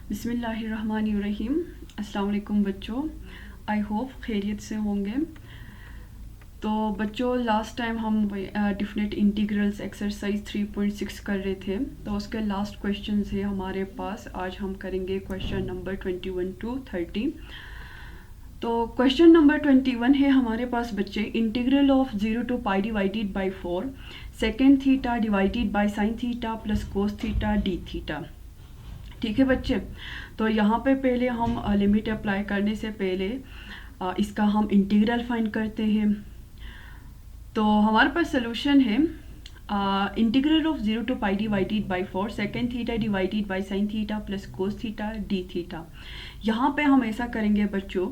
बिस्मिल्लाहिर्रहमानिर्रहीम। अस्सलाम वालेकुम बच्चों, आई होप खैरियत से होंगे। तो बच्चों लास्ट टाइम हम डिफिनेट इंटीग्रल्स एक्सरसाइज 3.6 कर रहे थे, तो उसके लास्ट क्वेश्चन है हमारे पास। आज हम करेंगे क्वेश्चन नंबर 21 to 30। तो क्वेश्चन नंबर 21 है हमारे पास बच्चे, integral of 0 to pi divided by 4 second theta divided by sine theta plus cos theta D theta. ठीक है बच्चे, तो यहाँ पे पहले हम लिमिट अप्लाई करने से पहले इसका हम इंटीग्रल फाइंड करते हैं। तो हमारे पास सोल्यूशन है integral of 0 to pi divided by 4 second theta divided by sine theta plus cos theta D theta. यहाँ पे हम ऐसा करेंगे बच्चों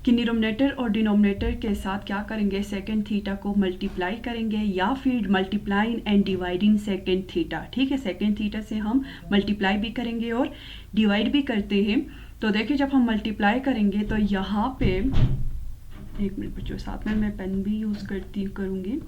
कि न्यूमरेटर और डिनोमिनेटर के साथ क्या करेंगे, सेकेंड थीटा को मल्टीप्लाई करेंगे या फिर multiplying and dividing second theta. ठीक है, सेकेंड थीटा से हम मल्टीप्लाई भी करेंगे और डिवाइड भी करते हैं। तो देखिए जब हम मल्टीप्लाई करेंगे तो यहाँ पे एक मिनट बच्चों, साथ में मैं पेन भी यूज़ करूँगी।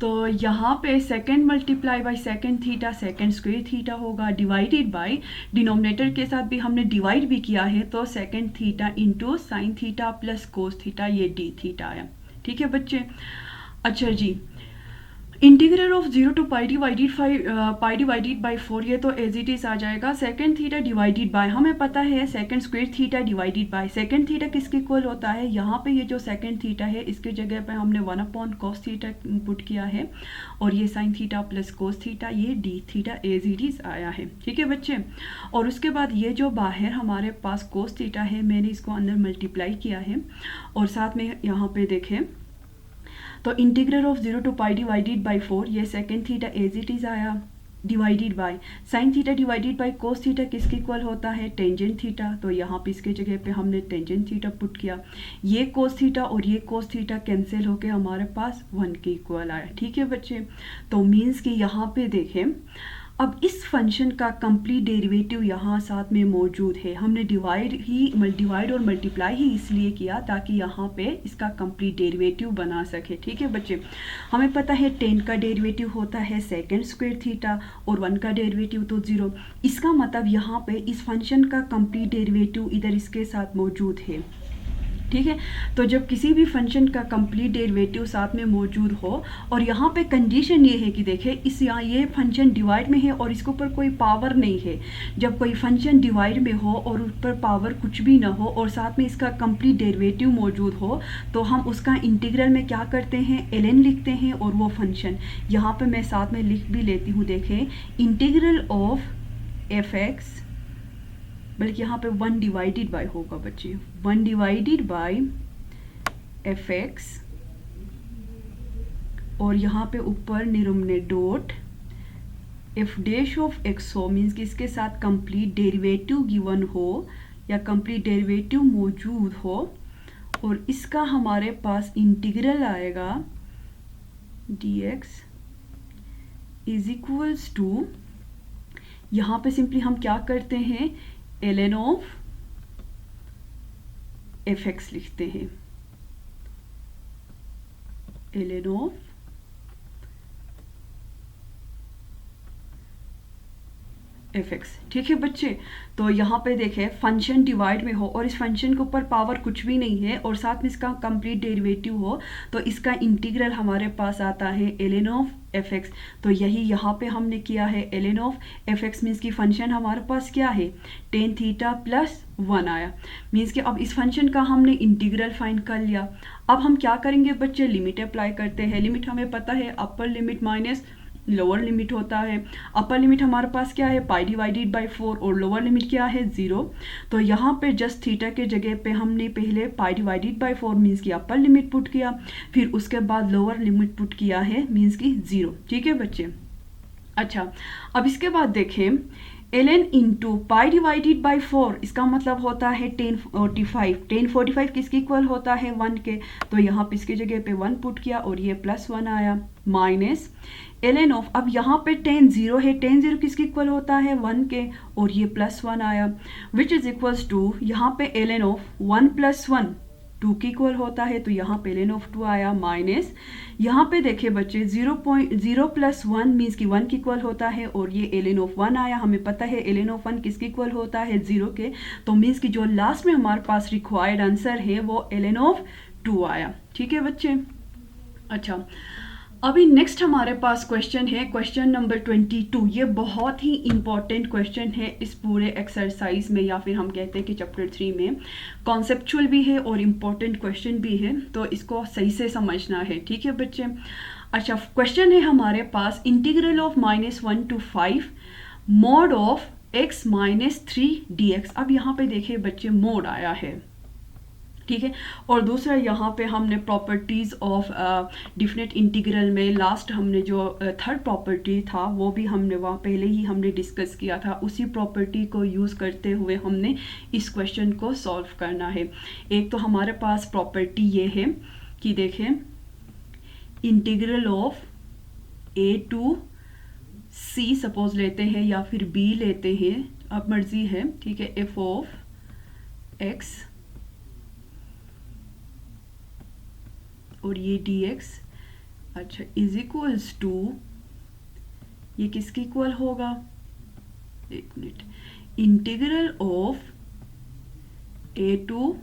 तो यहाँ पे second multiply by second theta second square theta होगा, डिवाइडेड बाई डिनोमिनेटर के साथ भी हमने डिवाइड भी किया है, तो second theta into sine theta plus cos theta, ये डी थीटा आया। ठीक है बच्चे, अच्छा जी, integral of 0 to pi divided by 4, ये तो एज इट इज आ जाएगा। सेकेंड थीटा डिवाइडेड बाय, हमें पता है second square theta divided by second theta किसके इक्वल होता है, यहाँ पे ये जो सेकेंड थीटा है इसके जगह पे हमने 1 cos थीटा पुट किया है, और ये sine theta plus cos theta, ये D theta as it is आया है। ठीक है बच्चे, और उसके बाद ये जो बाहर हमारे पास कोस थीटा है, मैंने इसको अंदर मल्टीप्लाई किया है, और साथ में यहाँ पे देखें तो integral of 0 to pi divided by 4, ये second theta as it is आया, divided by sine theta divided by cos theta किसके इक्वल होता है, टेंजेंट थीटा। तो यहाँ पे इसके जगह पे हमने टेंजेंट थीटा पुट किया, ये कोस थीटा और ये कोस थीटा कैंसिल होके हमारे पास 1 के इक्वल आया। ठीक है बच्चे, तो मीन्स कि यहाँ पे देखें अब इस फंक्शन का कंप्लीट डेरिवेटिव यहाँ साथ में मौजूद है। हमने डिवाइड और मल्टीप्लाई ही इसलिए किया ताकि यहाँ पे इसका कंप्लीट डेरिवेटिव बना सके। ठीक है बच्चे, हमें पता है 10 का डेरिवेटिव होता है सेकेंड स्क्वायर थीटा और 1 का डेरिवेटिव तो 0। इसका मतलब यहाँ पे इस फंक्शन का कंप्लीट डेरिवेटिव इधर इसके साथ मौजूद है। ठीक है, तो जब किसी भी फंक्शन का कंप्लीट डेरिवेटिव साथ में मौजूद हो, और यहाँ पे कंडीशन ये है कि देखें इस यहाँ ये फंक्शन डिवाइड में है और इसके ऊपर कोई पावर नहीं है। जब कोई फंक्शन डिवाइड में हो और उस पर पावर कुछ भी ना हो और साथ में इसका कंप्लीट डेरिवेटिव मौजूद हो, तो हम उसका इंटीग्रल में क्या करते हैं, ln लिखते हैं, और वो फंक्शन यहाँ पर मैं साथ में लिख भी लेती हूँ। देखें इंटीग्रल ऑफ f(x), बल्कि यहाँ पे 1 डिवाइडेड बाय होगा बच्चे, 1 डिवाइडेड बाय f(x), और यहाँ पे ऊपर numerator dot f dash of x हो, मीन्स कि इसके साथ कंप्लीट डेरिवेटिव गिवन हो या कंप्लीट डेरिवेटिव मौजूद हो, और इसका हमारे पास इंटीग्रल आएगा dx इज इक्वल्स टू, यहाँ पे सिंपली हम क्या करते हैं, ln ऑफ f(x) लिखते हैं, ln ऑफ f(x). ठीक है बच्चे, तो यहाँ पे देखें फंक्शन डिवाइड में हो और इस फंक्शन के ऊपर पावर कुछ भी नहीं है और साथ में इसका कंप्लीट डेरिवेटिव हो, तो इसका इंटीग्रल हमारे पास आता है ln ऑफ f(x). तो यही यहाँ पे हमने किया है, ln ऑफ f(x) मीन्स कि फंक्शन हमारे पास क्या है, टेन थीटा प्लस 1 आया, मीन्स कि अब इस फंक्शन का हमने इंटीग्रल फाइंड कर लिया। अब हम क्या करेंगे बच्चे, लिमिट अप्लाई करते हैं। लिमिट हमें पता है अपर लिमिट माइनस लोअर लिमिट होता है। अपर लिमिट हमारे पास क्या है, पाई डिवाइडेड बाई 4, और लोअर लिमिट क्या है, 0। तो यहाँ पे जस्ट थीटा के जगह पे हमने पहले पाई डिवाइडेड बाई 4 मीन्स की अपर लिमिट पुट किया, फिर उसके बाद लोअर लिमिट पुट किया है मीन्स की 0। ठीक है बच्चे, अच्छा अब इसके बाद देखें ln into pi divided by 4, इसका मतलब होता है 1045। 1045 किसके इक्वल होता है, 1 के, तो यहाँ पे इसके जगह पे 1 पुट किया और ये प्लस 1 आया, माइनस ln ऑफ, अब यहाँ पे 10 0 है, 10 0 किसके इक्वल होता है, 1 के, और ये प्लस 1 आया, विच इज इक्वल्स टू यहाँ पे ln ऑफ 1 प्लस 1 2 के इक्वल होता है, तो यहाँ पे ln ऑफ 2 आया माइनस, यहाँ पे देखिए बच्चे 0.0 प्लस 1 मीन्स कि 1 के इक्वल होता है, और ये ln ऑफ 1 आया, हमें पता है ln ऑफ 1 किसके इक्वल होता है 0 के, तो मीन्स कि जो लास्ट में हमारे पास रिक्वायर्ड आंसर है वो ln ऑफ 2 आया। ठीक है बच्चे। अच्छा, अभी नेक्स्ट हमारे पास क्वेश्चन है क्वेश्चन नंबर 22। ये बहुत ही इंपॉर्टेंट क्वेश्चन है इस पूरे एक्सरसाइज में, या फिर हम कहते हैं कि चैप्टर 3 में कॉन्सेप्चुअल भी है और इम्पॉर्टेंट क्वेश्चन भी है, तो इसको सही से समझना है। ठीक है बच्चे। अच्छा, क्वेश्चन है हमारे पास integral of -1 to 5 mod of x - 3 dx। अब यहाँ पे देखिए बच्चे मोड आया है, ठीक है, और दूसरा यहाँ पे हमने प्रॉपर्टीज ऑफ डिफिनेट इंटीग्रल में लास्ट हमने जो थर्ड प्रॉपर्टी था वो भी हमने वहाँ पहले ही हमने डिस्कस किया था, उसी प्रॉपर्टी को यूज़ करते हुए हमने इस क्वेश्चन को सॉल्व करना है। एक तो हमारे पास प्रॉपर्टी ये है कि देखें integral of a to c suppose लेते हैं या फिर b लेते हैं, अब मर्जी है, ठीक है, f ऑफ x और ये dx, अच्छा, इज इक्वल्स टू, ये किसके इक्वल होगा, एक minute, integral of a to,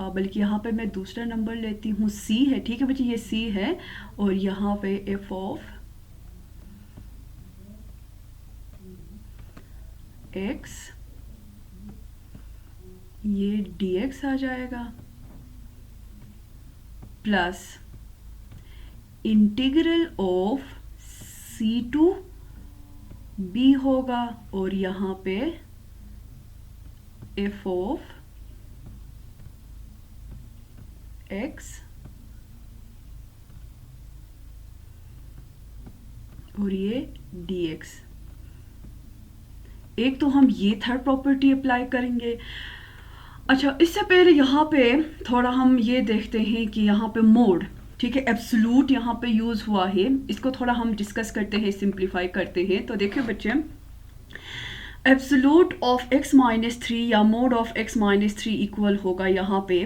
बल्कि यहाँ पे मैं दूसरा नंबर लेती हूँ, c है, ठीक है बच्चे, ये c है, और यहाँ पे f ऑफ x, ये dx आ जाएगा, plus integral of c to b होगा, और यहाँ पे f ऑफ x और ये dx। एक तो हम ये थर्ड प्रॉपर्टी अप्लाई करेंगे। अच्छा, इससे पहले यहाँ पे थोड़ा हम ये देखते हैं कि यहाँ पे मोड, ठीक है, एब्सोल्यूट यहाँ पे यूज हुआ है, इसको थोड़ा हम डिस्कस करते हैं, सिंप्लीफाई करते हैं। तो देखिए बच्चे, एब्सोल्यूट ऑफ x - 3 या मोड ऑफ x - 3 इक्वल होगा यहाँ पे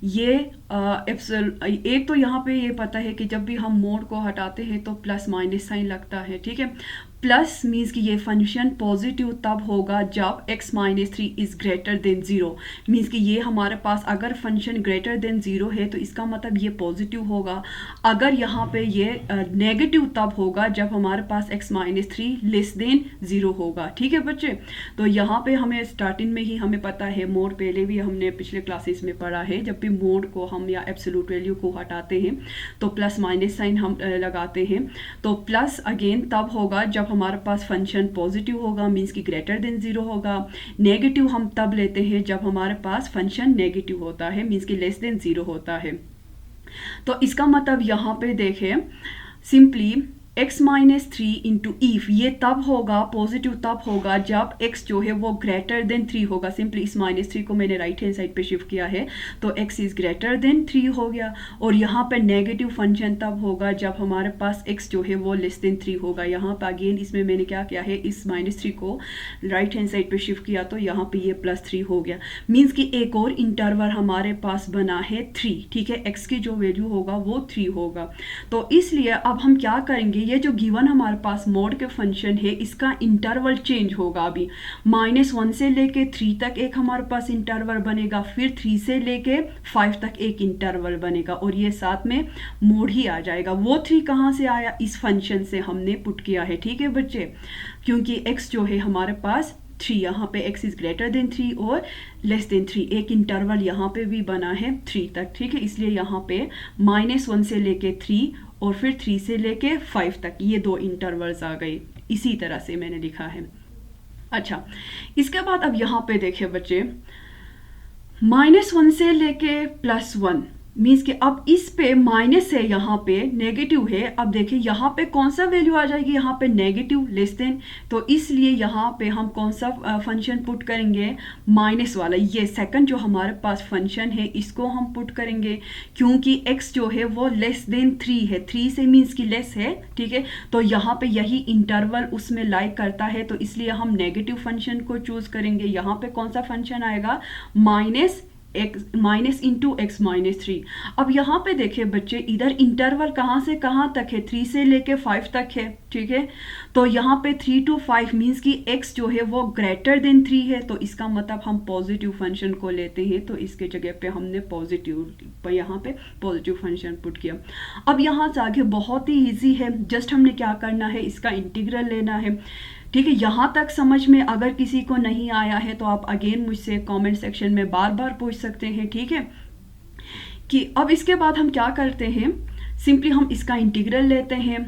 ये एक तो यहाँ पे ये पता है कि जब भी हम मोड को हटाते हैं तो प्लस माइनस साइन लगता है, ठीक है। प्लस मीन्स कि ये फंक्शन पॉजिटिव तब होगा जब x - 3 is greater than 0, means कि ये हमारे पास अगर फंक्शन ग्रेटर देन 0 है तो इसका मतलब ये पॉजिटिव होगा। अगर यहाँ पे ये नेगेटिव तब होगा जब हमारे पास x - 3 लेस देन 0 होगा, ठीक है बच्चे। तो यहाँ पे हमें स्टार्टिंग में ही हमें पता है, मोड पहले भी हमने पिछले क्लासेस में पढ़ा है, जब भी मोड को हम या एब्सोल्यूट वैल्यू को हटाते हैं तो प्लस माइनस साइन हम लगाते हैं। तो प्लस अगेन तब होगा जब हमारे पास फंक्शन पॉजिटिव होगा, मीन्स कि ग्रेटर देन 0 होगा। नेगेटिव हम तब लेते हैं जब हमारे पास फंक्शन नेगेटिव होता है, मीन्स कि लेस देन 0 होता है। तो इसका मतलब यहाँ पे देखें सिंपली x - 3 इंटू इफ, ये तब होगा, पॉजिटिव तब होगा जब x जो है वो ग्रेटर देन 3 होगा। सिंपली इस -3 को मैंने राइट हैंड साइड पे शिफ्ट किया है तो x इज ग्रेटर देन 3 हो गया। और यहाँ पे नेगेटिव फंक्शन तब होगा जब हमारे पास x जो है वो लेस देन 3 होगा। यहाँ पे अगेन इसमें मैंने क्या किया है, इस -3 को राइट हैंड साइड पे शिफ्ट किया तो यहाँ पे ये +3 हो गया। मीन्स कि एक और इंटरवल हमारे पास बना है 3, ठीक है, x की जो वैल्यू होगा वो 3 होगा। तो इसलिए अब हम क्या करेंगे, ये जो गिवन हमारे पास मोड के फंक्शन है इसका इंटरवल चेंज होगा। अभी -1 से लेके 3 तक एक हमारे पास इंटरवल बनेगा, फिर 3 से लेके 5 तक एक इंटरवल बनेगा, और ये साथ में मोड ही आ जाएगा। वो 3 कहाँ से आया, इस फंक्शन से हमने पुट किया है, ठीक है बच्चे, क्योंकि x जो है हमारे पास 3, यहाँ पे x इज ग्रेटर देन 3 और लेस देन 3, एक इंटरवल यहाँ पे भी बना है 3 तक, ठीक है। इसलिए यहाँ पे -1 से लेके 3 और फिर 3 से लेके 5 तक ये 2 इंटरवल्स आ गए, इसी तरह से मैंने लिखा है। अच्छा, इसके बाद अब यहाँ पे देखिए बच्चे, -1 से लेके +1 मीन्स कि अब इस पे माइनस है, यहाँ पे नेगेटिव है। अब देखिए यहाँ पे कौन सा वैल्यू आ जाएगी, यहाँ पे नेगेटिव लेस देन, तो इसलिए यहाँ पे हम कौन सा फंक्शन पुट करेंगे, माइनस वाला। ये सेकंड जो हमारे पास फंक्शन है इसको हम पुट करेंगे, क्योंकि x जो है वो लेस देन 3 है, 3 से मीन्स कि लेस है, ठीक है। तो यहाँ पे यही इंटरवल उसमें लाइक करता है, तो इसलिए हम नेगेटिव फंक्शन को चूज करेंगे। यहाँ पे कौन सा फंक्शन आएगा, x minus into x minus 3। अब यहाँ पे देखिए बच्चे, इधर इंटरवल कहाँ से कहाँ तक है, 3 से लेके 5 तक है, ठीक है। तो यहाँ पे 3 to 5 मीन्स कि x जो है वो ग्रेटर देन 3 है, तो इसका मतलब हम पॉजिटिव फंक्शन को लेते हैं, तो इसके जगह पे हमने पॉजिटिव, यहाँ पे पॉजिटिव फंक्शन पुट किया। अब यहाँ से आगे बहुत ही ईजी है, जस्ट हमने क्या करना है, इसका इंटीग्रल लेना है, ठीक है। यहाँ तक समझ में अगर किसी को नहीं आया है तो आप अगेन मुझसे कमेंट सेक्शन में बार बार पूछ सकते हैं, ठीक है। कि अब इसके बाद हम क्या करते हैं, सिंपली हम इसका इंटीग्रल लेते हैं।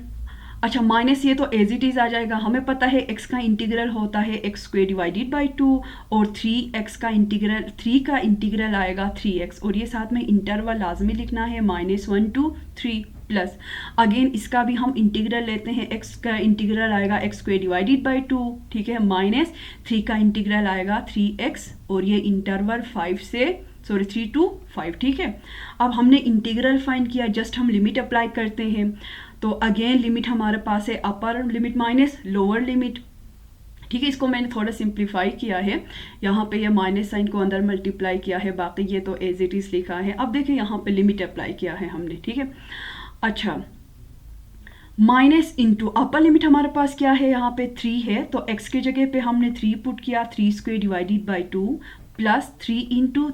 अच्छा, माइनस ये तो एज इट इज आ जाएगा, हमें पता है x का इंटीग्रल होता है एक्स स्क्वायर डिवाइडेड बाई 2, और 3x का इंटीग्रल, 3 का इंटीग्रल आएगा 3x, और ये साथ में इंटरवल लाजमी लिखना है -1 to 3 प्लस अगेन इसका भी हम इंटीग्रल लेते हैं, x का इंटीग्रल आएगा एक्स स्क्वायर डिवाइडेड बाई 2, ठीक है, माइनस 3 का इंटीग्रल आएगा 3x, और ये इंटरवल 3 to 5, ठीक है। अब हमने इंटीग्रल फाइंड किया, जस्ट हम लिमिट अप्लाई करते हैं, तो अगेन लिमिट हमारे पास है अपर लिमिट माइनस लोअर लिमिट, ठीक है। इसको मैंने थोड़ा सिंप्लीफाई किया है, यहाँ पे ये माइनस साइन को अंदर मल्टीप्लाई किया है, बाकी ये तो एज इट इज लिखा है। अब देखिए यहाँ पे लिमिट अप्लाई किया है हमने, ठीक है। अच्छा, माइनस इंटू अपर लिमिट हमारे पास क्या है, यहाँ पे 3 है, तो x के जगह पे हमने 3 पुट किया, 3 square divided by 2 plus 3 into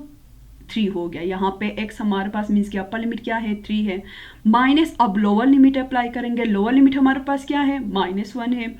3 हो गया। यहाँ पे x हमारे पास मीन्स कि अपर लिमिट क्या है, 3 है, माइनस अब लोअर लिमिट अप्लाई करेंगे, लोअर लिमिट हमारे पास क्या है, -1 है,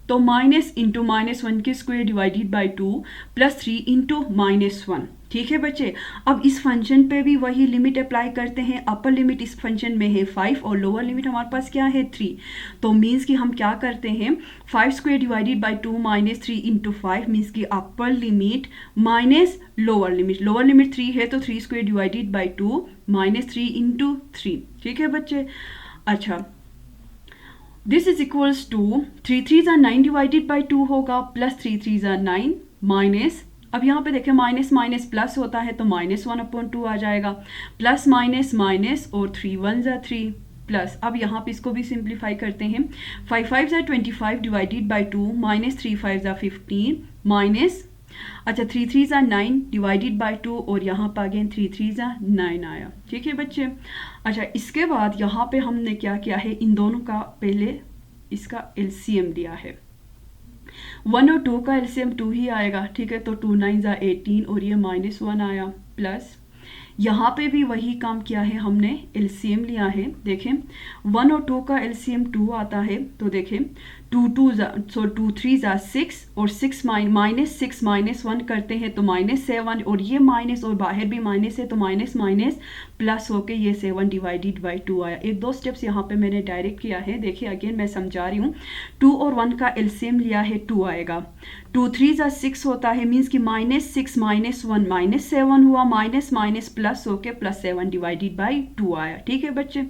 तो माइनस इंटू -1 के square divided by 2 plus 3 into -1, ठीक है बच्चे। अब इस फंक्शन पे भी वही लिमिट अप्लाई करते हैं, अपर लिमिट इस फंक्शन में है 5 और लोअर लिमिट हमारे पास क्या है 3, तो मीन्स कि हम क्या करते हैं, 5 square divided by 2 minus 3 into 5 means कि upper limit minus lower limit 3 है, तो 3 square divided by 2 minus 3 into 3, ठीक है बच्चे। अच्छा, this is equals to 3 3 9 divided by 2 होगा, प्लस 3 3 9 माइनस, अब यहाँ पे देखें माइनस माइनस प्लस होता है, तो -1/2 आ जाएगा, प्लस माइनस माइनस और 3 1 3 प्लस, अब यहाँ पे इसको भी सिंप्लीफाई करते हैं, 5 5 25 डिवाइडेड बाई 2 माइनस 3 5 15 माइनस, अच्छा 3 3 9 डिवाइडेड बाई 2, और यहाँ पर अगेन 3 3 9 आया, ठीक है बच्चे। अच्छा, इसके बाद यहाँ पे हमने क्या किया है, इन दोनों का पहले इसका एलसीएम लिया है, 1 और 2 का एलसीएम 2 ही आएगा, ठीक है, तो 2 9 18 और ये -1 आया, प्लस यहाँ पे भी वही काम किया है, हमने एलसीएम लिया है, देखें 1 और 2 का एलसीएम 2 आता है, तो देखें 2 2 2 3 6 और 6 माइनस 6 -1 करते हैं तो -7, और ये माइनस और बाहर भी माइनस है, तो माइनस माइनस प्लस होके ये 7 डिवाइडेड बाई 2 आया। एक दो स्टेप्स यहाँ पे मैंने डायरेक्ट किया है, देखिए अगेन मैं समझा रही हूँ, 2 और 1 का एलसीएम लिया है 2 आएगा, 2 3 6 होता है, मीन्स कि -6 -1 -7 हुआ, माइनस माइनस प्लस होके +7 डिवाइडेड बाई 2 आया, ठीक है बच्चे।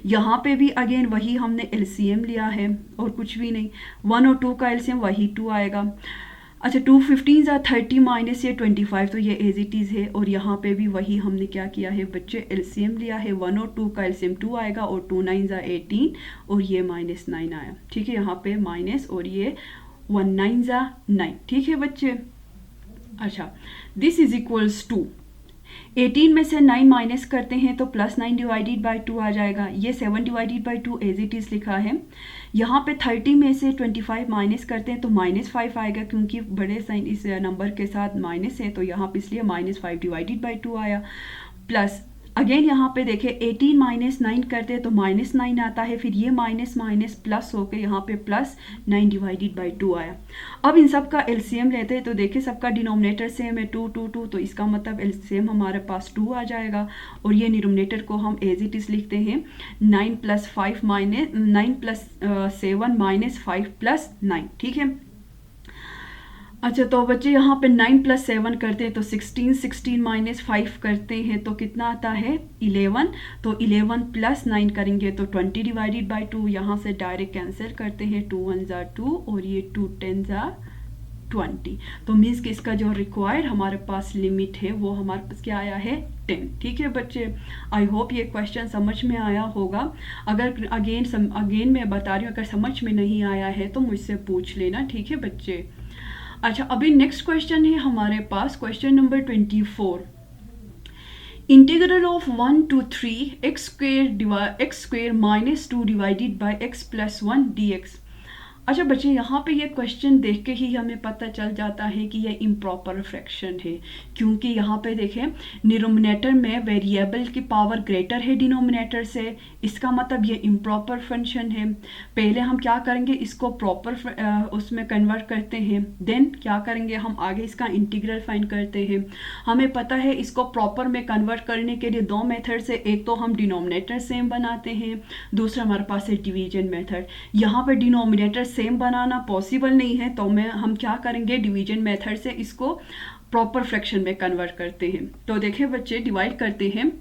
यहाँ पे भी अगेन वही हमने एलसीएम लिया है और कुछ भी नहीं, 1 और 2 का एलसीएम वही 2 आएगा। अच्छा, 2 15 30 माइनस ये 25, तो ये एज इट इज़ है, और यहाँ पे भी वही हमने क्या किया है बच्चे, एलसीएम लिया है, 1 और 2 का एलसीएम 2 आएगा, और 2 9 18 और ये -9 आया, ठीक है, यहाँ पे माइनस और ये 1 9 9, ठीक है बच्चे। अच्छा, दिस इज इक्वल्स टू 18 में से 9 माइनस करते हैं तो +9 डिवाइडेड बाई 2 आ जाएगा, ये 7 divided by 2 as it is लिखा है। यहाँ पे 30 में से 25 माइनस करते हैं तो -5 आएगा, क्योंकि बड़े साइन इस नंबर के साथ माइनस है, तो यहाँ पे इसलिए -5 डिवाइडेड बाई 2 आया, प्लस अगेन यहाँ पे देखें 18 माइनस 9 करते हैं तो -9 आता है, फिर ये माइनस माइनस प्लस होकर यहाँ पे +9 डिवाइडेड बाई 2 आया। अब इन सब का एलसीएम लेते हैं तो देखिए सबका डिनोमिनेटर सेम है 2 2 2, तो इसका मतलब एलसीएम हमारे पास 2 आ जाएगा, और ये डिनोमिनेटर को हम एज इट इज़ लिखते हैं 9 + 5 9 + 7 -5 + 9, ठीक है। अच्छा, तो बच्चे यहाँ पे 9 + 7 करते हैं तो 16 16 -5 करते हैं तो कितना आता है 11, तो 11 + 9 करेंगे तो 20 डिवाइडेड बाई 2, यहाँ से डायरेक्ट कैंसिल करते हैं, 2 1 2 और ये 2 10 20, तो मीन्स कि इसका जो रिक्वायर्ड हमारे पास लिमिट है वो हमारे पास क्या आया है 10, ठीक है बच्चे। आई होप ये क्वेश्चन समझ में आया होगा। अगर अगेन मैं बता रही हूँ, अगर समझ में नहीं आया है तो मुझसे पूछ लेना, ठीक है बच्चे। अच्छा, अभी नेक्स्ट क्वेश्चन है हमारे पास, question number 24। Integral of 1 to 3 x square minus 2 divided by x plus 1 dx। अच्छा बच्चे, यहाँ पे ये क्वेश्चन देख के ही हमें पता चल जाता है कि ये इम्प्रॉपर फ्रैक्शन है, क्योंकि यहाँ पे देखें डिनोमिनेटर में वेरिएबल की पावर ग्रेटर है डिनोमिनेटर से, इसका मतलब ये इम्प्रॉपर फंक्शन है। पहले हम क्या करेंगे, इसको प्रॉपर उसमें कन्वर्ट करते हैं, देन क्या करेंगे, हम आगे इसका इंटीग्रल फाइंड करते हैं। हमें पता है इसको प्रॉपर में कन्वर्ट करने के लिए दो मेथड से, एक तो हम डिनोमिनेटर सेम बनाते हैं, दूसरा हमारे पास है डिवीजन मेथड। यहाँ पे डिनोमिनेटर सेम बनाना पॉसिबल नहीं है, तो हम क्या करेंगे, डिवीजन मेथड से इसको प्रॉपर फ्रैक्शन में कन्वर्ट करते हैं। तो देखें बच्चे, डिवाइड करते हैं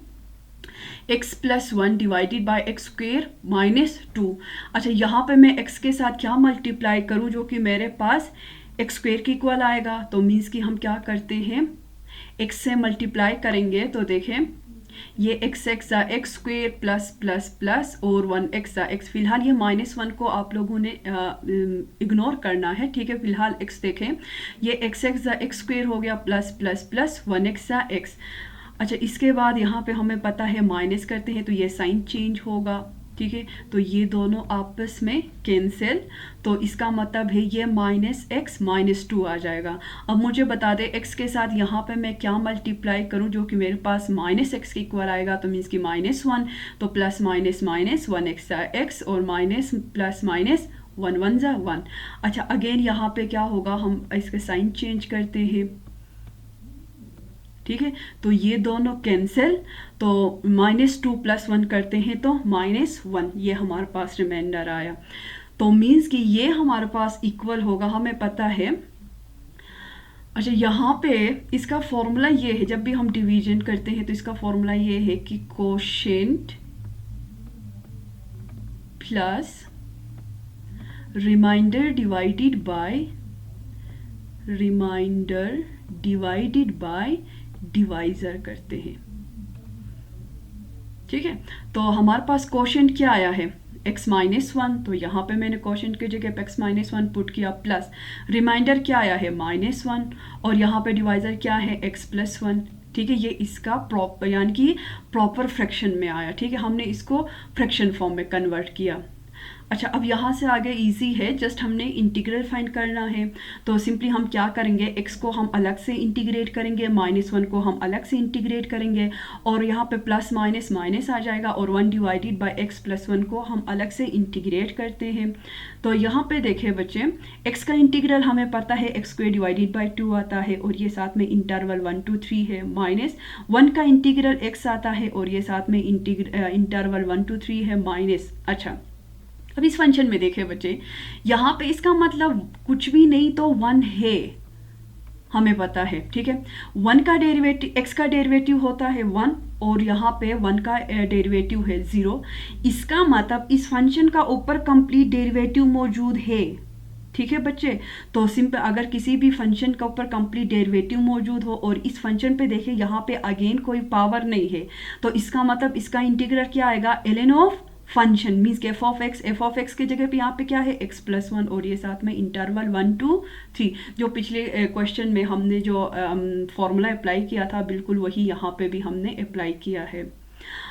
x plus 1 divided by x square minus 2। अच्छा, यहाँ पे मैं x के साथ क्या मल्टीप्लाई करूँ जो कि मेरे पास एक्स स्क्वेयर के इक्वल आएगा, तो मीन्स कि हम क्या करते हैं, x से मल्टीप्लाई करेंगे, तो देखें ये x x square plus plus plus और 1x एक्स। फिलहाल ये -1 को आप लोगों ने इग्नोर करना है, ठीक है। फिलहाल x देखें, ये x एक्स स्क्वेयर हो गया plus plus plus 1x x. अच्छा, इसके बाद यहाँ पे हमें पता है माइनस करते हैं तो ये साइन चेंज होगा, ठीक है। तो ये दोनों आपस में कैंसिल, तो इसका मतलब है ये -x -2 आ जाएगा। अब मुझे बता दें x के साथ यहाँ पे मैं क्या मल्टीप्लाई करूँ जो कि मेरे पास -x के इक्वल आएगा, तो मीन्स कि -1, तो plus minus minus 1x x और माइनस प्लस माइनस 1 1 जा 1। अच्छा, अगेन यहाँ पे क्या होगा, हम इसके साइन चेंज करते हैं, ठीक है। तो ये दोनों कैंसिल, तो -2 + 1 करते हैं तो -1, ये हमारे पास रिमाइंडर आया। तो मीन्स कि ये हमारे पास इक्वल होगा, हमें पता है। अच्छा, यहाँ पे इसका फॉर्मूला ये है, जब भी हम डिवीजन करते हैं तो इसका फॉर्मूला ये है कि quotient plus remainder divided by divisor करते हैं, ठीक है। तो हमारे पास कोशेंट क्या आया है, x -1, तो यहाँ पे मैंने कोशेंट की जगह x -1 पुट किया, प्लस रिमाइंडर क्या आया है -1, और यहाँ पे डिवाइजर क्या है x + 1, ठीक है। ये इसका प्रॉपर यानी कि प्रॉपर फ्रैक्शन में आया, ठीक है। हमने इसको फ्रैक्शन फॉर्म में कन्वर्ट किया। अच्छा, अब यहाँ से आगे इजी है, जस्ट हमने इंटीग्रल फाइंड करना है। तो सिंपली हम क्या करेंगे, x को हम अलग से इंटीग्रेट करेंगे, -1 को हम अलग से इंटीग्रेट करेंगे, और यहाँ पे प्लस माइनस माइनस आ जाएगा, और 1 डिवाइडेड बाय x + 1 को हम अलग से इंटीग्रेट करते हैं। तो यहाँ पे देखें बच्चे, x का इंटीग्रल हमें पता है x² डिवाइडेड बाई 2 आता है, और ये साथ में इंटरवल 1 to 3 है, -1 का इंटीग्रल x आता है, और ये साथ में इंटरवल 1 to 3 है, माइनस। अच्छा, अब इस फंक्शन में देखें बच्चे, यहाँ पे इसका मतलब कुछ भी नहीं तो 1 है, हमें पता है, ठीक है। 1 का डेरिवेटिव, x का डेरिवेटिव होता है 1, और यहाँ पे 1 का डेरिवेटिव है 0। इसका मतलब इस फंक्शन का ऊपर कंप्लीट डेरिवेटिव मौजूद है, ठीक है बच्चे। तो सिंपल अगर किसी भी फंक्शन का ऊपर कंप्लीट डेरिवेटिव मौजूद हो और इस फंक्शन पे देखें यहाँ पे अगेन कोई पावर नहीं है, तो इसका मतलब इसका इंटीग्रल क्या आएगा, ln ऑफ फंक्शन, मीन्स के एफ ऑफ एक्स की जगह पे यहाँ पे क्या है x + 1, और ये साथ में इंटरवल 1 to 3। जो पिछले क्वेश्चन में हमने जो फॉर्मूला अप्लाई किया था, बिल्कुल वही यहाँ पे भी हमने अप्लाई किया है।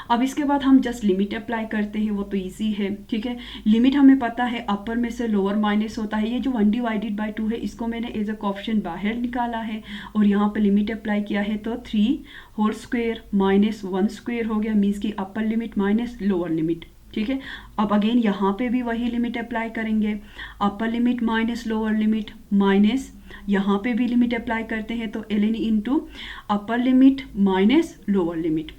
अब इसके बाद हम जस्ट लिमिट अप्लाई करते हैं, वो तो इजी है, ठीक है। लिमिट हमें पता है अपर में से लोअर माइनस होता है, ये जो 1 डिवाइडेड बाई 2 है इसको मैंने एज अ कोएफिशिएंट बाहर निकाला है, और यहाँ पे लिमिट अप्लाई किया है, तो 3 होल स्क्वेयर -1 स्क्वेयर हो गया, मीन्स की अपर लिमिट माइनस लोअर लिमिट, ठीक है। अब अगेन यहाँ पे भी वही लिमिट अप्लाई करेंगे, upper limit minus lower limit minus, यहाँ पे भी लिमिट अप्लाई करते हैं, तो ln into upper limit minus lower limit,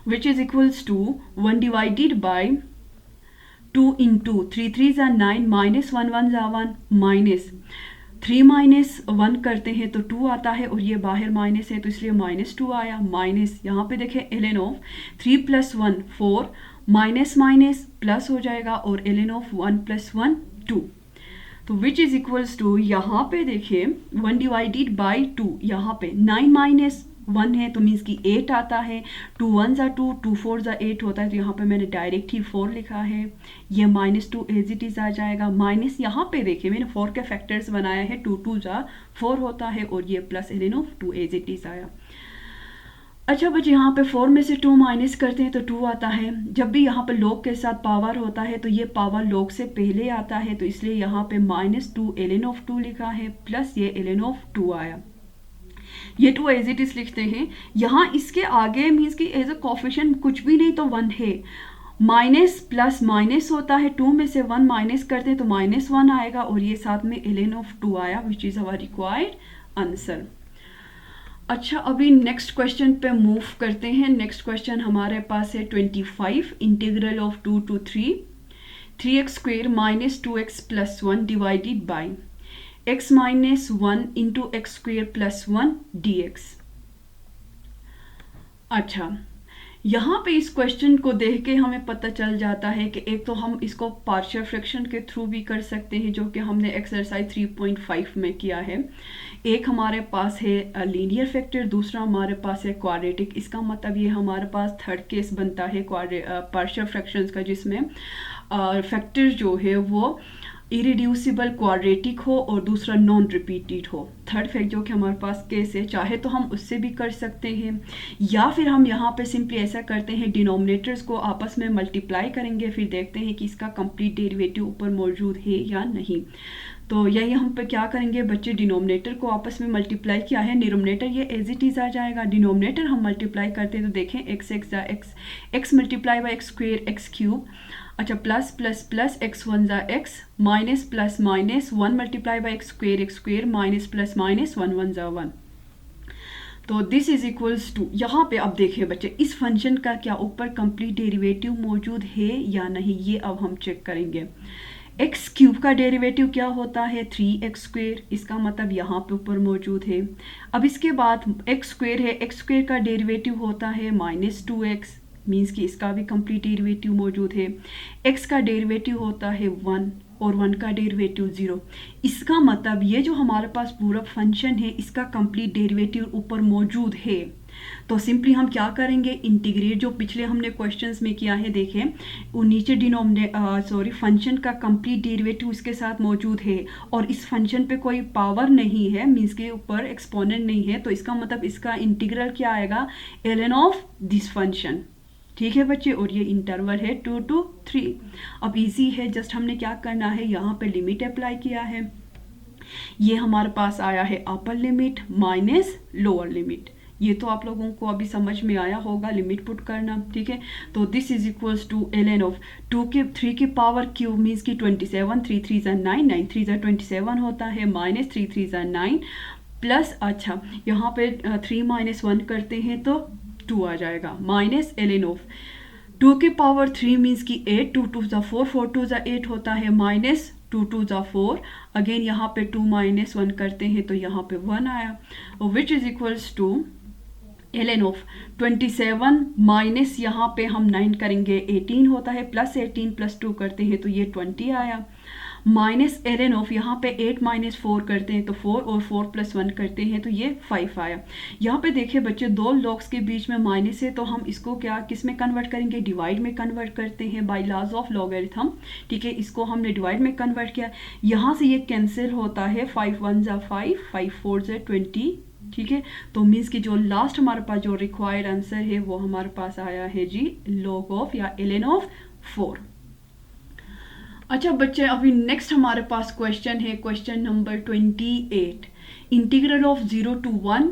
which is equals to 1 divided by 2 into 3 3 जा 9 -1 1 जा 1 माइनस 3 -1 करते हैं तो 2 आता है, और ये बाहर माइनस है तो इसलिए -2 आया, माइनस यहाँ पे देखें ln of 3 + 1 4 minus minus plus हो जाएगा, और ln ऑफ 1 + 1 2, तो विच इज इक्वल्स टू यहाँ पे देखिए 1 डिवाइडेड बाई 2, यहाँ पे 9 - 1 है तो मीन्स कि 8 आता है, 2 1 ज़ा 2, 2 4 ज़ा 8 होता है, तो यहाँ पे मैंने डायरेक्ट ही 4 लिखा है। ये -2 एज इट इज़ आ जाएगा, माइनस यहाँ पे देखिए मैंने 4 के फैक्टर्स बनाया है, 2 2 ज़ा 4 होता है और ये plus ln of 2 as it is आया। अच्छा बच्चे यहाँ पे 4 में से 2 माइनस करते हैं तो 2 आता है। जब भी यहाँ पे log के साथ पावर होता है तो ये पावर log से पहले आता है, तो इसलिए यहाँ पे -2 ln ऑफ 2 लिखा है प्लस ये ln ऑफ 2 आया। ये 2 एज इट इज लिखते हैं। यहाँ इसके आगे मीन्स कि एज अ कोफिशिएंट कुछ भी नहीं तो 1 है, माइनस प्लस माइनस होता है, 2 में से 1 माइनस करते हैं तो -1 आएगा और ये साथ में ln ऑफ 2 आया, which is our required answer. अच्छा अभी नेक्स्ट क्वेश्चन पे मूव करते हैं। नेक्स्ट क्वेश्चन हमारे पास है 25, integral of 2 to 3x square minus 2x plus 1 divided by x minus 1 into x square plus 1 dx। अच्छा यहाँ पे इस क्वेश्चन को देख के हमें पता चल जाता है कि एक तो हम इसको पार्शियल फ्रैक्शन के थ्रू भी कर सकते हैं, जो कि हमने एक्सरसाइज 3.5 में किया है। एक हमारे पास है लीनियर फैक्टर, दूसरा हमारे पास है क्वाड्रेटिक। इसका मतलब ये हमारे पास थर्ड केस बनता है पार्शियल फ्रैक्शंस का, जिसमें फैक्टर जो है वो इरिड्यूसिबल क्वाड्रेटिक हो और दूसरा नॉन रिपीटेड हो। थर्ड फैक्ट जो कि हमारे पास केस है, चाहे तो हम उससे भी कर सकते हैं या फिर हम यहाँ पे सिंपली ऐसा करते हैं, डिनोमिनेटर्स को आपस में मल्टीप्लाई करेंगे, फिर देखते हैं कि इसका कंप्लीट डेरिवेटिव ऊपर मौजूद है या नहीं। तो यही हम पे क्या करेंगे बच्चे, डिनोमिनेटर को आपस में मल्टीप्लाई किया है, डिनोमिनेटर ये एज इट इज़ आ जाएगा, डिनोमिनेटर हम मल्टीप्लाई करते हैं तो देखें एक्स एक्स जा x, x multiply by x square x cube. अच्छा प्लस प्लस प्लस एक्स 1 जा x, minus plus minus 1 multiply by x square minus plus minus 1 1 जा 1। तो दिस इज इक्वल्स टू, यहाँ पे अब देखिए बच्चे इस फंक्शन का क्या ऊपर कंप्लीट डेरिवेटिव मौजूद है या नहीं, ये अब हम चेक करेंगे। एक्स क्यूब का डेरिवेटिव क्या होता है 3x स्क्वेयर, इसका मतलब यहाँ पे ऊपर मौजूद है। अब इसके बाद एक्स स्क्वेयर है, एक्स स्क्वेयर का डेरिवेटिव होता है -2x, मीन्स कि इसका भी कंप्लीट डेरिवेटिव मौजूद है। x का डेरिवेटिव होता है 1 और 1 का डेरिवेटिव 0। इसका मतलब ये जो हमारे पास पूरा फंक्शन है इसका कंप्लीट डेरिवेटिव ऊपर मौजूद है। तो सिंपली हम क्या करेंगे, इंटीग्रेट जो पिछले हमने क्वेश्चंस में किया है, देखें वो नीचे फंक्शन का कंप्लीट डेरिवेटिव इसके साथ मौजूद है और इस फंक्शन पे कोई पावर नहीं है, मीन्स के ऊपर एक्सपोनेंट नहीं है, तो इसका मतलब इसका इंटीग्रल क्या आएगा, ln ऑफ दिस फंक्शन। ठीक है बच्चे, और ये इंटरवल है 2 to 3। अब इजी है, जस्ट हमने क्या करना है, यहाँ पे लिमिट अप्लाई किया है, ये हमारे पास आया है अपर लिमिट माइनस लोअर लिमिट। ये तो आप लोगों को अभी समझ में आया होगा लिमिट पुट करना, ठीक है। तो this is equals to ln of 3 की पावर क्यूब मीन्स की 27, 3 3 ज़ा 9, 9 3 ज़ा 27 होता है, माइनस 3 3 ज़ा 9 प्लस, अच्छा यहाँ पे 3 - 1 करते हैं तो 2 आ जाएगा, माइनस ln ऑफ 2 की पावर 3 मीन्स की 8, 2 2 ज़ा 4, 4 2 ज़ा 8 होता है, माइनस 2 2 ज़ा 4, अगेन यहाँ पे 2 - 1 करते हैं तो यहाँ पे 1 आया, which is equals to ln of 27 minus यहाँ पे हम 9 करेंगे 18 होता है, प्लस 18 प्लस 2 करते हैं तो ये 20 आया, माइनस ln ऑफ यहाँ पे 8 - 4 करते हैं तो 4 और 4 + 1 करते हैं तो ये 5 आया। यहाँ पे देखिए बच्चे दो लॉग्स के बीच में माइनस है, तो हम इसको क्या किस में कन्वर्ट करेंगे, डिवाइड में कन्वर्ट करते हैं बाय लॉज ऑफ लॉगरिथम। ठीक है, इसको हमने डिवाइड में कन्वर्ट किया, यहाँ से ये कैंसिल होता है, 5 1 ज़ा 5, 5 4 ज़ा 20। ठीक है, तो मीन्स कि जो लास्ट हमारे पास जो रिक्वायर्ड आंसर है वो हमारे पास आया है जी log ऑफ या ln ऑफ 4। अच्छा बच्चे, अभी नेक्स्ट हमारे पास क्वेश्चन है, question number 28, integral of 0 to 1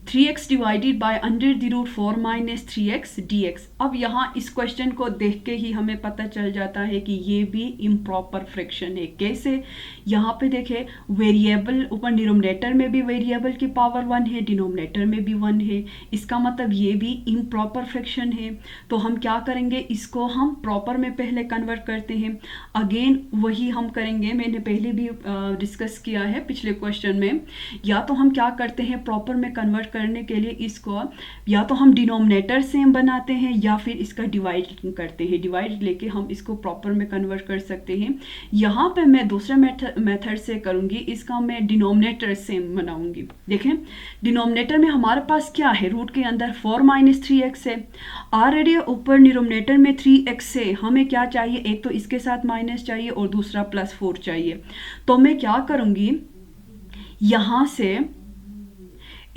3x divided by √4 - 3x dx। अब यहाँ इस क्वेश्चन को देख के ही हमें पता चल जाता है कि ये भी इम्प्रॉपर फ्रैक्शन है। कैसे, यहाँ पे देखे वेरिएबल ऊपर डिनोमिनेटर में भी वेरिएबल की पावर 1 है, डिनोमिनेटर में भी 1 है, इसका मतलब ये भी इम्प्रॉपर फ्रैक्शन है। तो हम क्या करेंगे, इसको हम प्रॉपर में पहले कन्वर्ट करते हैं। अगेन वही हम करेंगे, मैंने पहले भी डिस्कस किया है पिछले क्वेश्चन में, या तो हम क्या करते हैं प्रॉपर में कन्वर्ट करने के लिए इसको या तो हम डिनोमिनेटर सेम बनाते हैं या फिर इसका डिवाइड करते हैं। डिवाइड लेके हम इसको प्रॉपर में कन्वर्ट कर सकते हैं। यहाँ पे मैं दूसरे मेथड से करूँगी, इसका मैं डिनोमिनेटर सेम बनाऊँगी। देखें डिनोमिनेटर में हमारे पास क्या है, रूट के अंदर 4 - 3x है। ऑलरेडी ऊपर डिनोमिनेटर में 3x से हमें क्या चाहिए, एक तो इसके साथ माइनस चाहिए और दूसरा +4 चाहिए। तो मैं क्या करूँगी, यहाँ से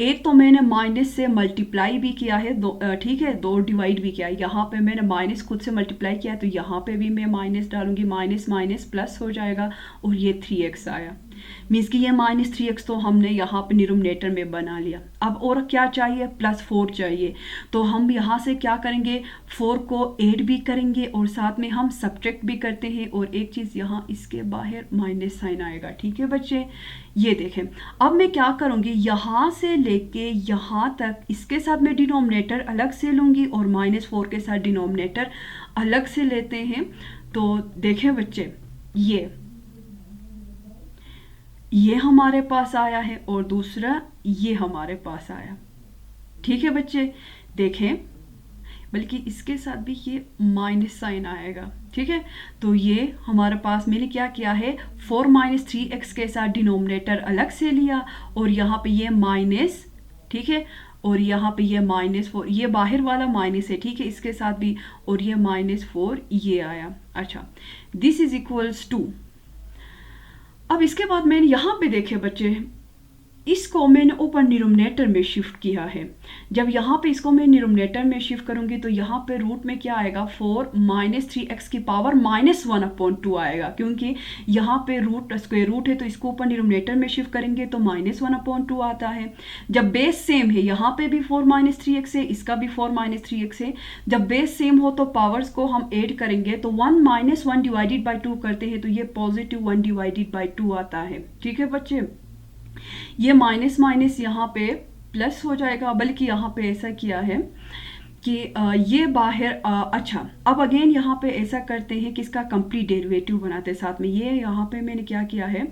एक तो मैंने माइनस से मल्टीप्लाई भी किया है, ठीक है, 2 डिवाइड भी किया है। यहाँ पे मैंने माइनस खुद से मल्टीप्लाई किया है तो यहाँ पे भी मैं माइनस डालूंगी, माइनस माइनस प्लस हो जाएगा और ये 3x आया। मीन्स कि ये -3x तो हमने यहाँ पे डिनोमिनेटर में बना लिया। अब और क्या चाहिए, +4 चाहिए। तो हम यहाँ से क्या करेंगे, 4 को ऐड भी करेंगे और साथ में हम सब्ट्रैक्ट भी करते हैं। और एक चीज़ यहाँ इसके बाहर माइनस साइन आएगा। ठीक है बच्चे, ये देखें। अब मैं क्या करूँगी, यहाँ से लेके यहाँ तक इसके साथ मैं डिनोमिनेटर अलग से लूँगी और -4 के साथ डिनोमिनेटर अलग से लेते हैं। तो देखें बच्चे, ये हमारे पास आया है और दूसरा ये हमारे पास आया। ठीक है बच्चे, देखें, बल्कि इसके साथ भी ये माइनस साइन आएगा। ठीक है, तो ये हमारे पास मैंने क्या किया है, 4 - 3x के साथ डिनोमिनेटर अलग से लिया और यहाँ पे ये माइनस, ठीक है, और यहाँ पे ये -4, ये बाहर वाला माइनस है, ठीक है, इसके साथ भी, और ये -4 ये आया। अच्छा, दिस इज इक्वल्स टू, अब इसके बाद मैंने यहाँ पे देखे बच्चे, इसको मैंने ऊपर डिनोमिनेटर में शिफ्ट किया है। जब यहाँ पे इसको मैं डिनोमिनेटर में शिफ्ट करूँगी तो यहाँ पे रूट में क्या आएगा, 4 - 3x की पावर -1/2 आएगा, क्योंकि यहाँ पे रूट स्क्वायर रूट है तो इसको ऊपर डिनोमिनेटर में शिफ्ट करेंगे तो -1/2 आता है। जब बेस सेम है, यहाँ पे भी 4 - 3x है, इसका भी 4 - 3x है। जब बेस सेम हो तो पावर्स को हम ऐड करेंगे तो 1 - 1 डिवाइडेड बाई 2 करते हैं तो ये +1 डिवाइडेड बाई 2 आता है। ठीक है बच्चे, ये माइनस माइनस यहाँ पे प्लस हो जाएगा, बल्कि यहाँ पे ऐसा किया है कि ये बाहर अच्छा, अब अगेन यहाँ पे ऐसा करते हैं कि इसका कंप्लीट डेरिवेटिव बनाते हैं साथ में। ये यहाँ पे मैंने क्या किया है,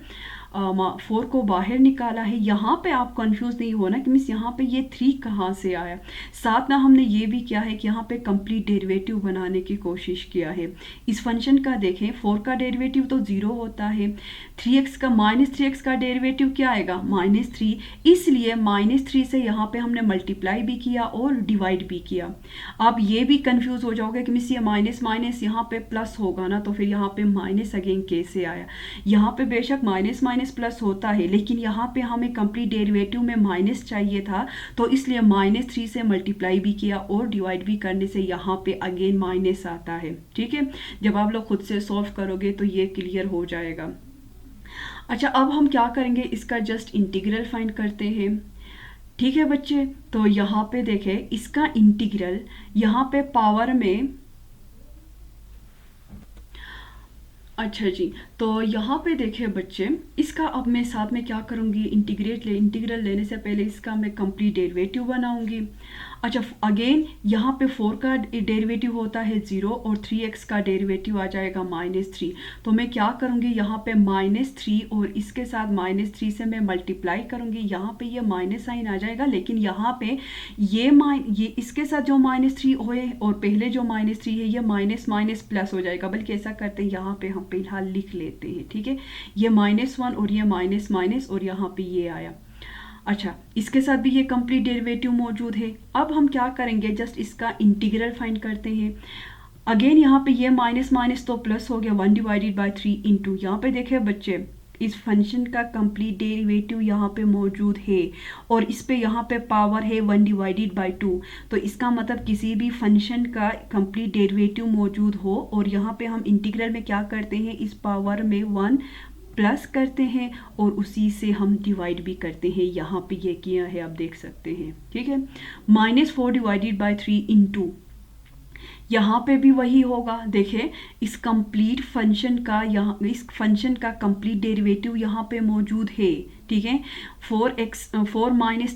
4 को बाहर निकाला है। यहाँ पे आप कंफ्यूज नहीं होना कि मीन्स यहाँ पे ये 3 कहाँ से आया। साथ में हमने ये भी किया है कि यहाँ पे कंप्लीट डेरिवेटिव बनाने की कोशिश किया है। इस फंक्शन का देखें, 4 का डेरिवेटिव तो 0 होता है, 3x का -3x का डेरिवेटिव क्या आएगा, -3, इसलिए -3 से यहाँ पे हमने मल्टीप्लाई भी किया और डिवाइड भी किया। आप ये भी कंफ्यूज हो जाओगे कि मीन्स ये माइनस माइनस यहाँ पे प्लस होगा ना, तो फिर यहाँ पे माइनस अगेन कैसे आया। यहाँ पे बेशक माइनस माइनस प्लस होता है, लेकिन यहाँ पे हमें कंप्लीट डेरिवेटिव में माइनस चाहिए था, तो इसलिए -3 से मल्टीप्लाई भी किया और डिवाइड भी करने से यहाँ पे अगेन माइनस आता है। ठीक है, जब आप लोग खुद से सॉल्व करोगे तो ये क्लियर हो जाएगा। अच्छा, अब हम क्या करेंगे, इसका जस्ट इंटीग्रल फाइंड करते हैं। ठीक है बच्चे, तो यहाँ पे देखें, इसका इंटीग्रल यहाँ पे पावर में, अच्छा जी, तो यहाँ पे देखिए बच्चे, इसका अब मैं साथ में क्या करूँगी, इंटीग्रल लेने से पहले इसका मैं कंप्लीट डेरिवेटिव बनाऊँगी। अच्छा, अगेन यहाँ पे 4 का डेरिवेटिव होता है 0 और 3x का डेरिवेटिव आ जाएगा -3। तो मैं क्या करूँगी, यहाँ पे -3 और इसके साथ -3 से मैं मल्टीप्लाई करूँगी। यहाँ पे ये माइनस साइन आ जाएगा, लेकिन यहाँ पे ये इसके साथ जो -3 होए और पहले जो -3 है, ये माइनस माइनस प्लस हो जाएगा। बल्कि ऐसा करते हैं, यहाँ पे हम फिलहाल लिख लेते हैं। ठीक है, ये -1 और ये माइनस माइनस और यहाँ पे ये आया। अच्छा, इसके साथ भी ये कंप्लीट डेरिवेटिव मौजूद है। अब हम क्या करेंगे, जस्ट इसका इंटीग्रल फाइंड करते हैं। अगेन यहाँ पे ये माइनस माइनस तो प्लस हो गया, 1 डिवाइडेड बाई 3 इंटू, यहाँ पे देखिए बच्चे, इस फंक्शन का कंप्लीट डेरिवेटिव यहाँ पे मौजूद है और इस पे यहाँ पे पावर है 1 डिवाइडेड बाई 2। तो इसका मतलब किसी भी फंक्शन का कंप्लीट डेरिवेटिव मौजूद हो और यहाँ पे हम इंटीग्रल में क्या करते हैं, इस पावर में 1 प्लस करते हैं और उसी से हम डिवाइड भी करते हैं। यहाँ पे ये किया है, आप देख सकते हैं। ठीक है, -4 डिवाइडेड बाई 3 इंटू, यहाँ पे भी वही होगा। देखें, इस कंप्लीट फंक्शन का, यहाँ इस फंक्शन का कंप्लीट डेरिवेटिव यहाँ पे मौजूद है। ठीक है, 4 -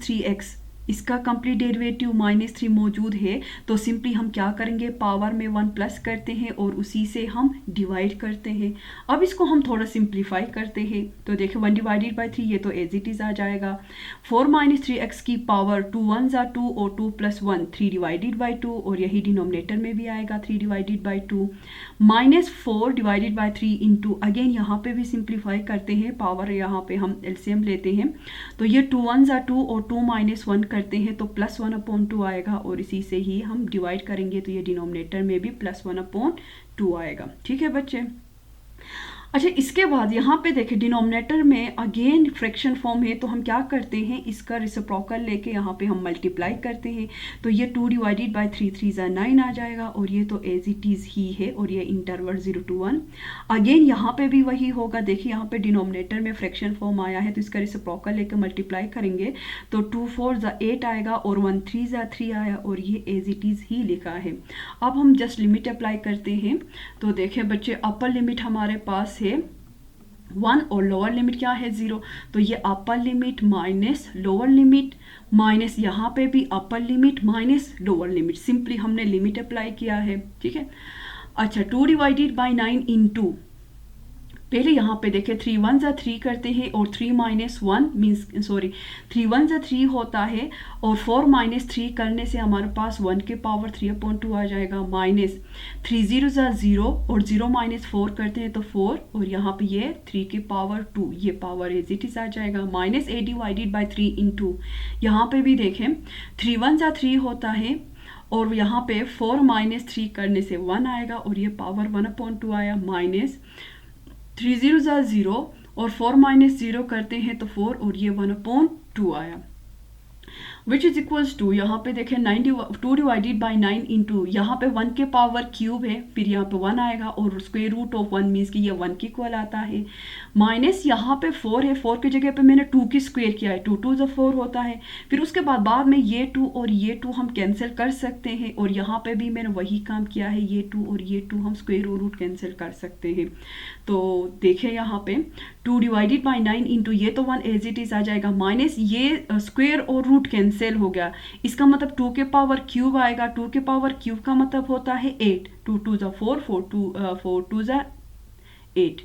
3x इसका कंप्लीट डेरिवेटिव -3 मौजूद है, तो सिंपली हम क्या करेंगे, पावर में 1 प्लस करते हैं और उसी से हम डिवाइड करते हैं। अब इसको हम थोड़ा सिंप्लीफाई करते हैं, तो देखिए 1 डिवाइडेड बाई 3 ये तो एज इट इज़ आ जाएगा। 4 - 3x की पावर 2 1 ज़ा 2 और 2 + 1 3 डिवाइडेड बाई 2, और यही डिनोमिनेटर में भी आएगा 3 divided by 2। -4 divided by 3 into, again यहाँ पे भी सिंप्लीफाई करते हैं, पावर यहाँ पे हम एलसीएम लेते हैं, तो ये 2 1 ज़ा 2 और 2 - 1 करते हैं तो +1/2 आएगा, और इसी से ही हम डिवाइड करेंगे तो ये डिनोमिनेटर में भी +1/2 आएगा। ठीक है बच्चे। अच्छा, इसके बाद यहाँ पे देखें डिनोमिनेटर में अगेन फ्रैक्शन फॉर्म है, तो हम क्या करते हैं, इसका रेसिप्रोकल लेके यहाँ पे हम मल्टीप्लाई करते हैं, तो ये 2 डिवाइडेड बाई 3 3 ज़ा 9 आ जाएगा, और ये तो एज इट इज़ ही है, और ये इंटरवल 0 to 1। अगेन यहाँ पे भी वही होगा, देखिए यहाँ पे डिनोमिनेटर में फ्रैक्शन फॉर्म आया है, तो इसका रेसिप्रोकल लेके मल्टीप्लाई करेंगे तो 2 4 ज़ा 8 आएगा, और 1 3 ज़ा 3 आया, और ये एज इट इज़ ही लिखा है। अब हम जस्ट लिमिट अप्लाई करते हैं, तो देखें बच्चे अपर लिमिट हमारे पास है 1 और लोअर लिमिट क्या है 0, तो ये अपर limit minus lower limit minus यहाँ पे भी अपर limit minus lower limit, simply हमने लिमिट अप्लाई किया है। ठीक है। अच्छा, 2 डिवाइडेड बाई 9 इंटू, पहले यहाँ पे देखें 3 1 ज़ा 3 करते हैं, और 3 - 1 मीन्स 3 1 ज़ा 3 होता है, और 4 - 3 करने से हमारे पास 1 के पावर 3/2 आ जाएगा, माइनस 3 0 ज़ा 0 और 0 - 4 करते हैं तो 4, और यहाँ पे ये 3 के पावर 2, ये पावर एज इट इज़ आ जाएगा, -8 डिवाइडेड बाई 3 इंटू, यहाँ पे भी देखें 3 1 ज़ा 3 होता है, और यहाँ पे 4 - 3 करने से 1 आएगा, और ये पावर 1/2 आया, माइनस 3 0 ज़ा 0 और 4 - 0 करते हैं तो 4, और ये 1/2 आया, विच इज इक्वल्स टू, यहाँ पे देखें 2 डिवाइडेड बाई 9 इंटू, यहाँ पे 1 के पावर क्यूब है, फिर यहाँ पे 1 आएगा, और स्क्वायर रूट ऑफ 1 मीन्स कि ये 1 के इक्वल आता है, माइनस यहाँ पे 4 है, 4 की जगह पे मैंने 2 की स्क्वायर किया है, 2 2 ज़ा 4 होता है, फिर उसके बाद में ये 2 और ये 2 हम कैंसिल कर सकते हैं, और यहाँ पे भी मैंने वही काम किया है, ये 2 और ये 2 हम स्क्वायर और रूट कैंसिल कर सकते हैं। तो देखें यहाँ पे 2 डिवाइडेड बाई 9 इंटू, ये तो 1 एज इट इज़ आ जाएगा, माइनस ये स्क्वायर और रूट कैंसिल हो गया, इसका मतलब 2 के पावर क्यूब आएगा, 2 के पावर क्यूब का मतलब होता है 8, 2 2 ज़ा 4 4 2 ज़ा 8।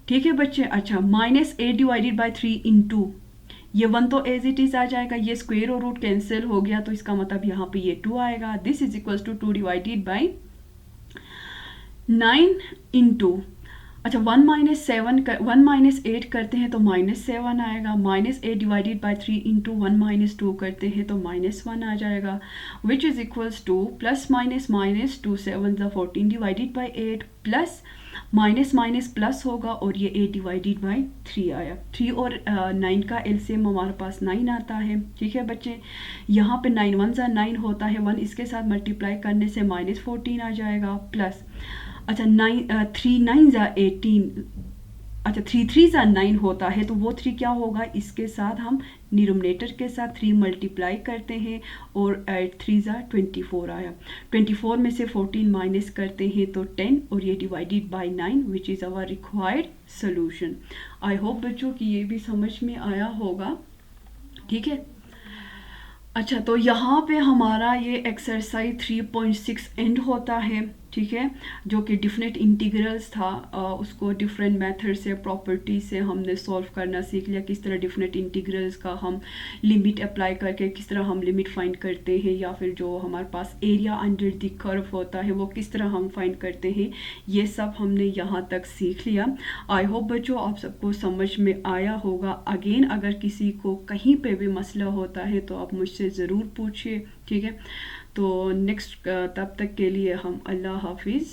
ठीक है बच्चे। अच्छा, -8 डिवाइडेड बाई 3 इंटू, ये 1 तो एज इट इज़ आ जाएगा, ये स्क्वायर और रूट कैंसिल हो गया, तो इसका मतलब यहाँ पे ये 2 आएगा, this is equals to 2 divided by 9 into, अच्छा 1 - 8 करते हैं तो -7 आएगा, -8 डिवाइडेड बाई 3 इंटू 1 - 2 करते हैं तो -1 आ जाएगा, विच is equals two plus minus minus 2 7 ज़ा 14 divided by 8 plus minus minus plus होगा, और ये 8 डिवाइडेड बाई 3 आया। 3 और 9 का एलसीएम हमारे पास 9 आता है। ठीक है बच्चे, यहाँ पे 9 1 ज़ा 9 होता है, 1 इसके साथ मल्टीप्लाई करने से -14 आ जाएगा, प्लस अच्छा 3 9 ज़ा 18, अच्छा 3 3 ज़ा 9 होता है, तो वो 3 क्या होगा, इसके साथ हम डिनोमिनेटर के साथ 3 मल्टीप्लाई करते हैं, और 8 3 ज़ा 24 आया, 24 में से 14 माइनस करते हैं तो 10, और ये divided by 9 which is our required solution. I hope बच्चों की ये भी समझ में आया होगा। ठीक है। अच्छा, तो यहाँ पे हमारा ये एक्सरसाइज 3.6 एंड होता है। ठीक है, जो कि डिफरेंट इंटीग्रल्स था, उसको डिफरेंट मेथड से प्रॉपर्टी से हमने सॉल्व करना सीख लिया, किस तरह डिफरेंट इंटीग्रल्स का हम लिमिट अप्लाई करके किस तरह हम लिमिट फाइंड करते हैं, या फिर जो हमारे पास एरिया अंडर द कर्व होता है वो किस तरह हम फाइंड करते हैं, ये सब हमने यहाँ तक सीख लिया। आई होप बच्चों आप सबको समझ में आया होगा। अगेन अगर किसी को कहीं पे भी मसला होता है तो आप मुझसे ज़रूर पूछिए। ठीक है, तो नेक्स्ट तब तक के लिए हम अल्लाह हाफिज़।